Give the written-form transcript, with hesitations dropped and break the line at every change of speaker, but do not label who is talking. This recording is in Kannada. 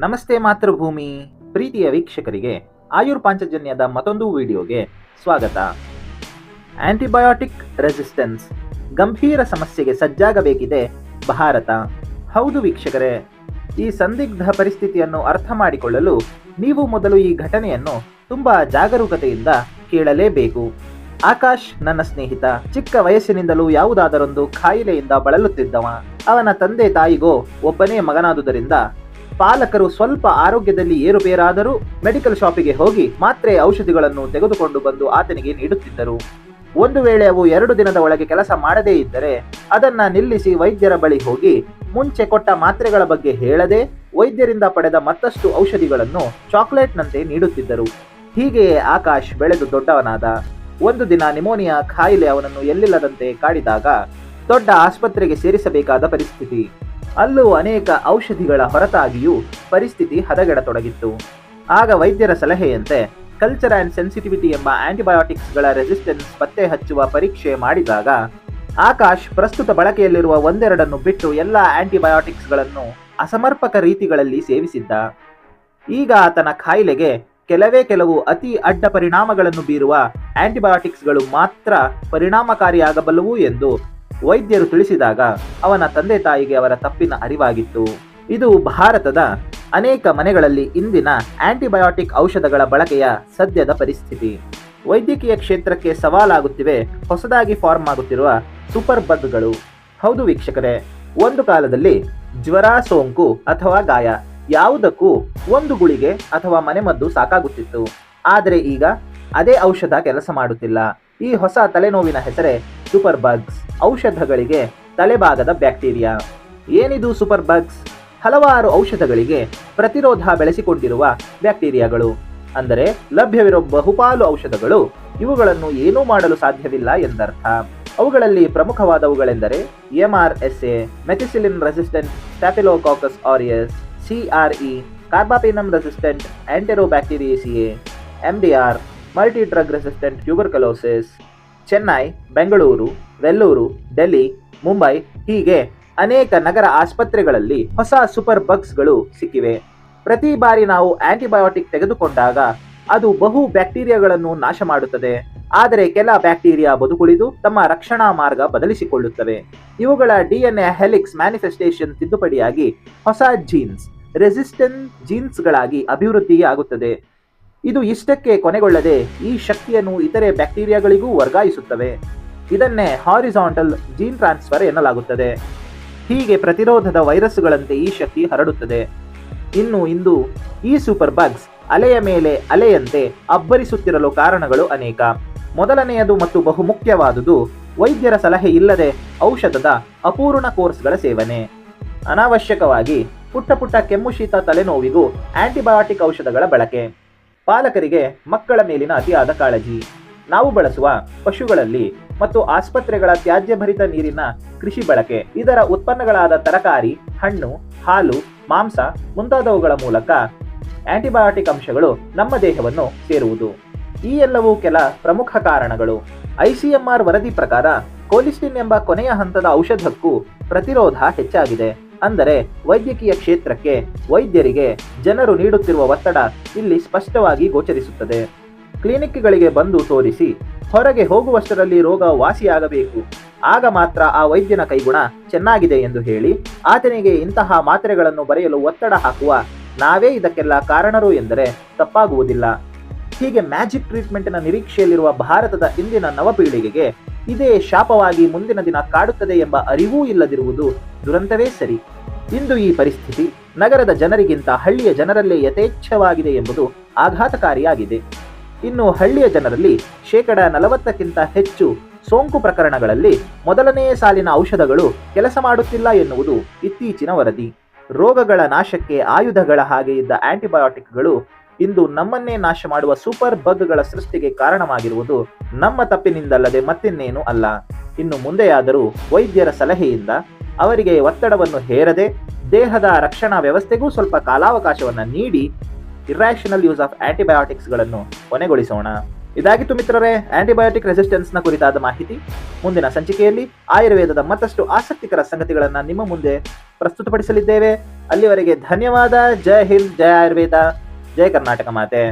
ನಮಸ್ತೆ ಮಾತೃಭೂಮಿ ಪ್ರೀತಿಯ ವೀಕ್ಷಕರಿಗೆ ಆಯುರ್ ಪಾಂಚಜನ್ಯದ ಮತ್ತೊಂದು ವಿಡಿಯೋಗೆ ಸ್ವಾಗತ. ಆಂಟಿಬಯೋಟಿಕ್ ರೆಸಿಸ್ಟೆನ್ಸ್ ಗಂಭೀರ ಸಮಸ್ಯೆಗೆ ಸಜ್ಜಾಗಬೇಕಿದೆ ಭಾರತ. ಹೌದು ವೀಕ್ಷಕರೇ, ಈ ಸಂದಿಗ್ಧ ಪರಿಸ್ಥಿತಿಯನ್ನು ಅರ್ಥ ಮಾಡಿಕೊಳ್ಳಲು ನೀವು ಮೊದಲು ಈ ಘಟನೆಯನ್ನು ತುಂಬಾ ಜಾಗರೂಕತೆಯಿಂದ ಕೇಳಲೇಬೇಕು. ಆಕಾಶ್ ನನ್ನ ಸ್ನೇಹಿತ. ಚಿಕ್ಕ ವಯಸ್ಸಿನಿಂದಲೂ ಯಾವುದಾದರೊಂದು ಕಾಯಿಲೆಯಿಂದ ಬಳಲುತ್ತಿದ್ದವ. ಅವನ ತಂದೆ ತಾಯಿಗೋ ಒಬ್ಬನೇ ಮಗನಾದುದರಿಂದ ಪಾಲಕರು ಸ್ವಲ್ಪ ಆರೋಗ್ಯದಲ್ಲಿ ಏರುಪೇರಾದರೂ ಮೆಡಿಕಲ್ ಶಾಪಿಗೆ ಹೋಗಿ ಮಾತ್ರೆ ಔಷಧಿಗಳನ್ನು ತೆಗೆದುಕೊಂಡು ಬಂದು ಆತನಿಗೆ ನೀಡುತ್ತಿದ್ದರು. ಒಂದು ವೇಳೆ ಅವು 2 ದಿನದ ಒಳಗೆ ಕೆಲಸ ಮಾಡದೇ ಇದ್ದರೆ ಅದನ್ನ ನಿಲ್ಲಿಸಿ ವೈದ್ಯರ ಬಳಿ ಹೋಗಿ ಮುಂಚೆ ಕೊಟ್ಟ ಮಾತ್ರೆಗಳ ಬಗ್ಗೆ ಹೇಳದೆ ವೈದ್ಯರಿಂದ ಪಡೆದ ಮತ್ತಷ್ಟು ಔಷಧಿಗಳನ್ನು ಚಾಕ್ಲೇಟ್ನಂತೆ ನೀಡುತ್ತಿದ್ದರು. ಹೀಗೆಯೇ ಆಕಾಶ್ ಬೆಳೆದು ದೊಡ್ಡವನಾದ. ಒಂದು ದಿನ ನಿಮೋನಿಯಾ ಕಾಯಿಲೆ ಅವನನ್ನು ಎಲ್ಲಿಲ್ಲದಂತೆ ಕಾಡಿದಾಗ ದೊಡ್ಡ ಆಸ್ಪತ್ರೆಗೆ ಸೇರಿಸಬೇಕಾದ ಪರಿಸ್ಥಿತಿ. ಅಲ್ಲೂ ಅನೇಕ ಔಷಧಿಗಳ ಹೊರತಾಗಿಯೂ ಪರಿಸ್ಥಿತಿ ಹದಗೆಡತೊಡಗಿತ್ತು. ಆಗ ವೈದ್ಯರ ಸಲಹೆಯಂತೆ ಕಲ್ಚರ್ ಆ್ಯಂಡ್ ಸೆನ್ಸಿಟಿವಿಟಿ ಎಂಬ ಆಂಟಿಬಯೋಟಿಕ್ಸ್ಗಳ ರೆಸಿಸ್ಟೆನ್ಸ್ ಪತ್ತೆ ಹಚ್ಚುವ ಪರೀಕ್ಷೆ ಮಾಡಿದಾಗ ಆಕಾಶ್ ಪ್ರಸ್ತುತ ಬಳಕೆಯಲ್ಲಿರುವ ಒಂದೆರಡನ್ನು ಬಿಟ್ಟು ಎಲ್ಲ ಆಂಟಿಬಯೋಟಿಕ್ಸ್ಗಳನ್ನು ಅಸಮರ್ಪಕ ರೀತಿಗಳಲ್ಲಿ ಸೇವಿಸಿದ್ದ. ಈಗ ಆತನ ಕಾಯಿಲೆಗೆ ಕೆಲವು ಅತಿ ಅಡ್ಡ ಪರಿಣಾಮಗಳನ್ನು ಬೀರುವ ಆಂಟಿಬಯೋಟಿಕ್ಸ್ಗಳು ಮಾತ್ರ ಪರಿಣಾಮಕಾರಿಯಾಗಬಲ್ಲವು ಎಂದು ವೈದ್ಯರು ತಿಳಿಸಿದಾಗ ಅವನ ತಂದೆ ತಾಯಿಗೆ ಅವರ ತಪ್ಪಿನ ಅರಿವಾಗಿತ್ತು. ಇದು ಭಾರತದ ಅನೇಕ ಮನೆಗಳಲ್ಲಿ ಇಂದಿನ ಆಂಟಿಬಯೋಟಿಕ್ ಔಷಧಗಳ ಬಳಕೆಯ ಸದ್ಯದ ಪರಿಸ್ಥಿತಿ. ವೈದ್ಯಕೀಯ ಕ್ಷೇತ್ರಕ್ಕೆ ಸವಾಲಾಗುತ್ತಿವೆ ಹೊಸದಾಗಿ ಫಾರ್ಮ್ ಆಗುತ್ತಿರುವ ಸೂಪರ್ ಬಗ್ಗಳು. ಹೌದು ವೀಕ್ಷಕರೇ, ಒಂದು ಕಾಲದಲ್ಲಿ ಜ್ವರ, ಸೋಂಕು ಅಥವಾ ಗಾಯ ಯಾವುದಕ್ಕೂ ಒಂದು ಗುಳಿಗೆ ಅಥವಾ ಮನೆಮದ್ದು ಸಾಕಾಗುತ್ತಿತ್ತು. ಆದರೆ ಈಗ ಅದೇ ಔಷಧ ಕೆಲಸ ಮಾಡುತ್ತಿಲ್ಲ. ಈ ಹೊಸ ತಲೆನೋವಿನ ಹೆಸರೇ ಸೂಪರ್ ಬಗ್ಸ್. ಔಷಧಗಳಿಗೆ ತಲೆಭಾಗದ ಬ್ಯಾಕ್ಟೀರಿಯಾ. ಏನಿದು ಸೂಪರ್ ಬಗ್ಸ್? ಹಲವಾರು ಔಷಧಗಳಿಗೆ ಪ್ರತಿರೋಧ ಬೆಳೆಸಿಕೊಂಡಿರುವ ಬ್ಯಾಕ್ಟೀರಿಯಾಗಳು. ಅಂದರೆ ಲಭ್ಯವಿರುವ ಬಹುಪಾಲು ಔಷಧಗಳು ಇವುಗಳನ್ನು ಏನೂ ಮಾಡಲು ಸಾಧ್ಯವಿಲ್ಲ ಎಂದರ್ಥ. ಅವುಗಳಲ್ಲಿ ಪ್ರಮುಖವಾದವುಗಳೆಂದರೆ MRSA, methicillin resistant staphylococcus aureus, CRE, carbapenem resistant enterobacteriaceae, MDR, multi drug resistant tuberculosis. Chennai, Bengaluru, Vellore, Delhi, Mumbai ಹೀಗೆ ಅನೇಕ ನಗರ ಆಸ್ಪತ್ರೆಗಳಲ್ಲಿ ಹೊಸ ಸೂಪರ್ ಬಗ್ಸ್ಗಳು ಸಿಕ್ಕಿವೆ. ಪ್ರತಿ ಬಾರಿ ನಾವು ಆಂಟಿಬಯೋಟಿಕ್ ತೆಗೆದುಕೊಂಡಾಗ ಅದು ಬಹು ಬ್ಯಾಕ್ಟೀರಿಯಾಗಳನ್ನು ನಾಶ ಮಾಡುತ್ತದೆ. ಆದರೆ ಕೆಲ ಬ್ಯಾಕ್ಟೀರಿಯಾ ಬದುಕುಳಿದು ತಮ್ಮ ರಕ್ಷಣಾ ಮಾರ್ಗ ಬದಲಿಸಿಕೊಳ್ಳುತ್ತವೆ. ಇವುಗಳ DNA ಹೆಲಿಕ್ಸ್ ಮ್ಯಾನಿಫೆಸ್ಟೇಷನ್ ತಿದ್ದುಪಡಿಯಾಗಿ ಹೊಸ ಜೀನ್ಸ್, ರೆಸಿಸ್ಟೆಂಟ್ ಜೀನ್ಸ್ಗಳಾಗಿ ಅಭಿವೃದ್ಧಿಯಾಗುತ್ತದೆ. ಇದು ಇಷ್ಟಕ್ಕೆ ಕೊನೆಗೊಳ್ಳದೆ ಈ ಶಕ್ತಿಯನ್ನು ಇತರೆ ಬ್ಯಾಕ್ಟೀರಿಯಾಗಳಿಗೂ ವರ್ಗಾಯಿಸುತ್ತವೆ. ಇದನ್ನೇ ಹಾರಿಜಾಂಟಲ್ ಜೀನ್ ಟ್ರಾನ್ಸ್ಫರ್ ಎನ್ನಲಾಗುತ್ತದೆ. ಹೀಗೆ ಪ್ರತಿರೋಧದ ವೈರಸ್ಗಳಂತೆ ಈ ಶಕ್ತಿ ಹರಡುತ್ತದೆ. ಇಂದು ಈ ಸೂಪರ್ ಬಗ್ಸ್ ಅಲೆಯ ಮೇಲೆ ಅಲೆಯಂತೆ ಅಬ್ಬರಿಸುತ್ತಿರಲು ಕಾರಣಗಳು ಅನೇಕ. ಮೊದಲನೆಯದು ಮತ್ತು ಬಹುಮುಖ್ಯವಾದುದು ವೈದ್ಯರ ಸಲಹೆ ಇಲ್ಲದೆ ಔಷಧದ ಅಪೂರ್ಣ ಕೋರ್ಸ್ಗಳ ಸೇವನೆ. ಅನಾವಶ್ಯಕವಾಗಿ ಪುಟ್ಟ ಕೆಮ್ಮು, ಶೀತ, ತಲೆನೋವಿಗೂ ಆಂಟಿಬಯೋಟಿಕ್ ಔಷಧಗಳ ಬಳಕೆ. ಪಾಲಕರಿಗೆ ಮಕ್ಕಳ ಮೇಲಿನ ಅತಿಯಾದ ಕಾಳಜಿ. ನಾವು ಬಳಸುವ ಪಶುಗಳಲ್ಲಿ ಮತ್ತು ಆಸ್ಪತ್ರೆಗಳ ತ್ಯಾಜ್ಯಭರಿತ ನೀರಿನ ಕೃಷಿ ಬಳಕೆ, ಇದರ ಉತ್ಪನ್ನಗಳಾದ ತರಕಾರಿ, ಹಣ್ಣು, ಹಾಲು, ಮಾಂಸ ಮುಂತಾದವುಗಳ ಮೂಲಕ ಆಂಟಿಬಯೋಟಿಕ್ ಅಂಶಗಳು ನಮ್ಮ ದೇಹವನ್ನು ಸೇರುವುದು. ಈ ಎಲ್ಲವೂ ಕೆಲ ಪ್ರಮುಖ ಕಾರಣಗಳು. ICMR ವರದಿ ಪ್ರಕಾರ ಕೋಲಿಸ್ಟಿನ್ ಎಂಬ ಕೊನೆಯ ಹಂತದ ಔಷಧಕ್ಕೂ ಪ್ರತಿರೋಧ ಹೆಚ್ಚಾಗಿದೆ. ಅಂದರೆ ವೈದ್ಯಕೀಯ ಕ್ಷೇತ್ರಕ್ಕೆ, ವೈದ್ಯರಿಗೆ ಜನರು ನೀಡುತ್ತಿರುವ ಒತ್ತಡ ಇಲ್ಲಿ ಸ್ಪಷ್ಟವಾಗಿ ಗೋಚರಿಸುತ್ತದೆ. ಕ್ಲಿನಿಕ್ಗಳಿಗೆ ಬಂದು ತೋರಿಸಿ ಹೊರಗೆ ಹೋಗುವಷ್ಟರಲ್ಲಿ ರೋಗ ವಾಸಿಯಾಗಬೇಕು. ಆಗ ಮಾತ್ರ ಆ ವೈದ್ಯನ ಕೈಗುಣ ಚೆನ್ನಾಗಿದೆ ಎಂದು ಹೇಳಿ ಆತನಿಗೆ ಇಂತಹ ಮಾತ್ರೆಗಳನ್ನು ಬರೆಯಲು ಒತ್ತಡ ಹಾಕುವ ನಾವೇ ಇದಕ್ಕೆಲ್ಲ ಕಾರಣರು ಎಂದರೆ ತಪ್ಪಾಗುವುದಿಲ್ಲ. ಹೀಗೆ ಮ್ಯಾಜಿಕ್ ಟ್ರೀಟ್ಮೆಂಟ್ನ ನಿರೀಕ್ಷೆಯಲ್ಲಿರುವ ಭಾರತದ ಇಂದಿನ ನವಪೀಳಿಗೆಗೆ ಇದೇ ಶಾಪವಾಗಿ ಮುಂದಿನ ದಿನ ಕಾಡುತ್ತದೆ ಎಂಬ ಅರಿವೂ ಇಲ್ಲದಿರುವುದು ದುರಂತವೇ ಸರಿ. ಇಂದು ಈ ಪರಿಸ್ಥಿತಿ ನಗರದ ಜನರಿಗಿಂತ ಹಳ್ಳಿಯ ಜನರಲ್ಲೇ ಯಥೇಚ್ಛವಾಗಿದೆ ಎಂಬುದು ಆಘಾತಕಾರಿಯಾಗಿದೆ. ಇನ್ನು ಹಳ್ಳಿಯ ಜನರಲ್ಲಿ 40%ಕ್ಕಿಂತ ಹೆಚ್ಚು ಸೋಂಕು ಪ್ರಕರಣಗಳಲ್ಲಿ ಮೊದಲನೇ ಸಾಲಿನ ಔಷಧಗಳು ಕೆಲಸ ಮಾಡುತ್ತಿಲ್ಲ ಎನ್ನುವುದು ಇತ್ತೀಚಿನ ವರದಿ. ರೋಗಗಳ ನಾಶಕ್ಕೆ ಆಯುಧಗಳ ಹಾಗೆ ಇದ್ದ ಆಂಟಿಬಯೋಟಿಕ್ಗಳು ಇಂದು ನಮ್ಮನ್ನೇ ನಾಶ ಮಾಡುವ ಸೂಪರ್ ಬಗ್ಗಳ ಸೃಷ್ಟಿಗೆ ಕಾರಣವಾಗಿರುವುದು ನಮ್ಮ ತಪ್ಪಿನಿಂದಲ್ಲದೆ ಮತ್ತಿನ್ನೇನೂ ಅಲ್ಲ. ಇನ್ನು ಮುಂದೆಯಾದರೂ ವೈದ್ಯರ ಸಲಹೆಯಿಂದ ಅವರಿಗೆ ಒತ್ತಡವನ್ನು ಹೇರದೆ ದೇಹದ ರಕ್ಷಣಾ ವ್ಯವಸ್ಥೆಗೂ ಸ್ವಲ್ಪ ಕಾಲಾವಕಾಶವನ್ನು ನೀಡಿ ಇರ್ಯಾಷನಲ್ ಯೂಸ್ ಆಫ್ ಆಂಟಿಬಯೋಟಿಕ್ಸ್ಗಳನ್ನು ಕೊನೆಗೊಳಿಸೋಣ. ಇದಾಗಿತ್ತು ಮಿತ್ರರೇ ಆಂಟಿಬಯೋಟಿಕ್ ರೆಸಿಸ್ಟೆನ್ಸ್ ನ ಕುರಿತಾದ ಮಾಹಿತಿ. ಮುಂದಿನ ಸಂಚಿಕೆಯಲ್ಲಿ ಆಯುರ್ವೇದದ ಮತ್ತಷ್ಟು ಆಸಕ್ತಿಕರ ಸಂಗತಿಗಳನ್ನ ನಿಮ್ಮ ಮುಂದೆ ಪ್ರಸ್ತುತಪಡಿಸಲಿದ್ದೇವೆ. ಅಲ್ಲಿವರೆಗೆ ಧನ್ಯವಾದ. ಜೈ ಹಿಂದ್, ಜೈ ಆಯುರ್ವೇದ, ಜೈ ಕರ್ನಾಟಕ ಮಾತೆ.